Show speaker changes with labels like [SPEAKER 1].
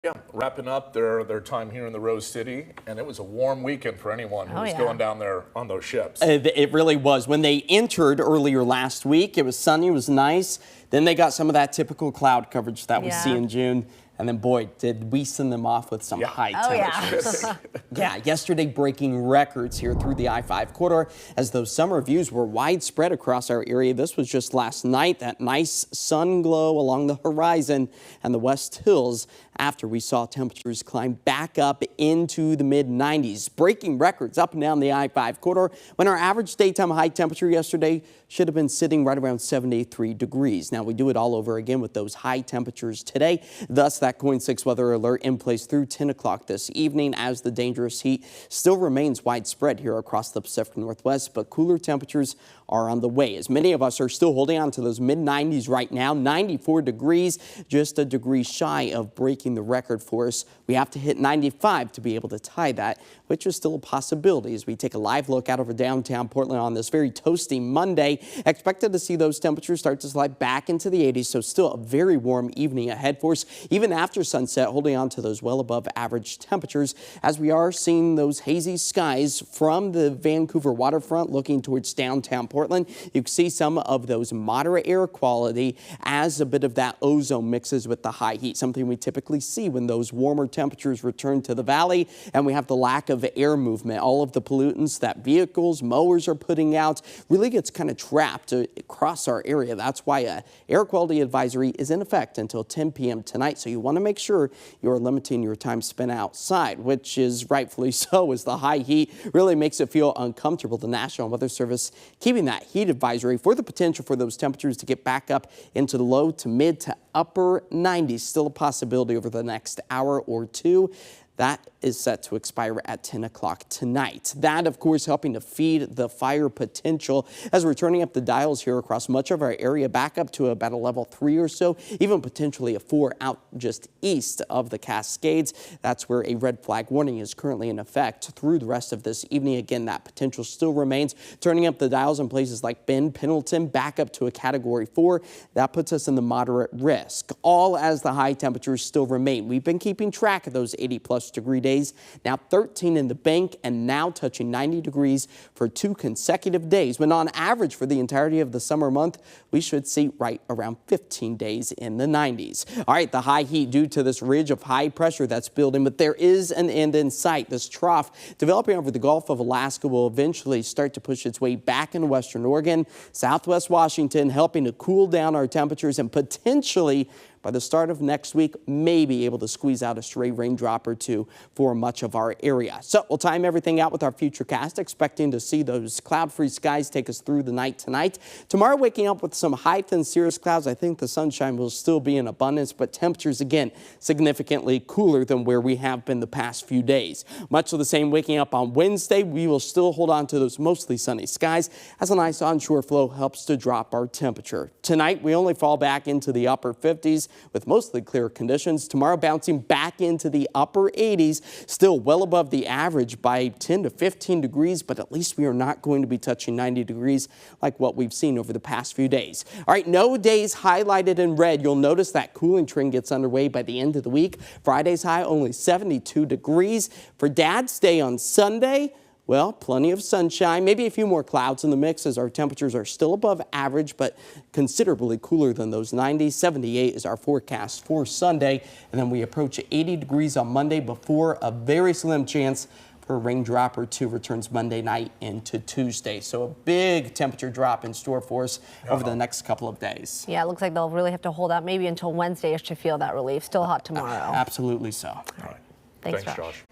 [SPEAKER 1] Yeah, wrapping up their time here in the Rose City, and it was a warm weekend for anyone who was going down there on those ships.
[SPEAKER 2] It really was. When they entered earlier last week, it was sunny, it was nice. Then they got some of that typical cloud coverage that we see in June. And then, boy, did we send them off with some high temperatures. Yesterday breaking records here through the I-5 corridor as those summer views were widespread across our area. This was just last night, that nice sun glow along the horizon and the West Hills after we saw temperatures climb back up into the mid-90s, breaking records up and down the I-5 corridor when our average daytime high temperature yesterday should have been sitting right around 73 degrees. Now, we do it all over again with those high temperatures today. Thus, that KOIN 6 weather alert in place through 10 o'clock this evening as the dangerous heat still remains widespread here across the Pacific Northwest, but cooler temperatures are on the way as many of us are still holding on to those mid-90s right now. 94 degrees, just a degree shy of breaking the record for us. We have to hit 95 to be able to tie that, which is still a possibility as we take a live look out over downtown Portland on this very toasty Monday. Expected to see those temperatures start to slide back into the 80s, so still a very warm evening ahead for us. Even after sunset, holding on to those well above average temperatures as we are seeing those hazy skies from the Vancouver waterfront looking towards downtown Portland. You can see some of those moderate air quality as a bit of that ozone mixes with the high heat, something we typically see when those warmer temperatures return to the valley and we have the lack of air movement. All of the pollutants that vehicles, mowers are putting out really gets kind of trapped across our area. That's why an air quality advisory is in effect until 10 p.m. tonight. So you want to make sure you're limiting your time spent outside, which is rightfully so as the high heat really makes it feel uncomfortable. The National Weather Service keeping that heat advisory for the potential for those temperatures to get back up into the low to mid to upper 90s. Still a possibility over the next hour or two. That is set to expire at 10 o'clock tonight. That, of course, helping to feed the fire potential as we're turning up the dials here across much of our area back up to about a level 3 or so, even potentially a 4 out just east of the Cascades. That's where a red flag warning is currently in effect through the rest of this evening. Again, that potential still remains. Turning up the dials in places like Bend, Pendleton, back up to a category 4. That puts us in the moderate risk, all as the high temperatures still remain. We've been keeping track of those 80+ degree days, now 13 in the bank and now touching 90 degrees for 2 consecutive days, when on average for the entirety of the summer month we should see right around 15 days in the 90s. All right, the high heat due to this ridge of high pressure that's building, but there is an end in sight. This trough developing over the Gulf of Alaska will eventually start to push its way back into western Oregon, southwest Washington, helping to cool down our temperatures and potentially by the start of next week, may be able to squeeze out a stray raindrop or two for much of our area. So we'll time everything out with our futurecast, expecting to see those cloud-free skies take us through the night tonight. Tomorrow, waking up with some high thin cirrus clouds. I think the sunshine will still be in abundance, but temperatures, again, significantly cooler than where we have been the past few days. Much of the same waking up on Wednesday. We will still hold on to those mostly sunny skies as a nice onshore flow helps to drop our temperature. Tonight, we only fall back into the upper 50s. With mostly clear conditions. Tomorrow bouncing back into the upper 80s, still well above the average by 10 to 15 degrees, but at least we are not going to be touching 90 degrees like what we've seen over the past few days. All right, no days highlighted in red. You'll notice that cooling trend gets underway by the end of the week. Friday's high only 72 degrees. For Dad's Day on Sunday, well, plenty of sunshine, maybe a few more clouds in the mix as our temperatures are still above average, but considerably cooler than those 90s. 78 is our forecast for Sunday, and then we approach 80 degrees on Monday before a very slim chance for a raindrop or two returns Monday night into Tuesday. So a big temperature drop in store for us over the next couple of days.
[SPEAKER 3] Yeah, it looks like they'll really have to hold out maybe until Wednesday to feel that relief. Still hot tomorrow.
[SPEAKER 2] Absolutely so.
[SPEAKER 1] All right.
[SPEAKER 3] Thanks,
[SPEAKER 1] Josh.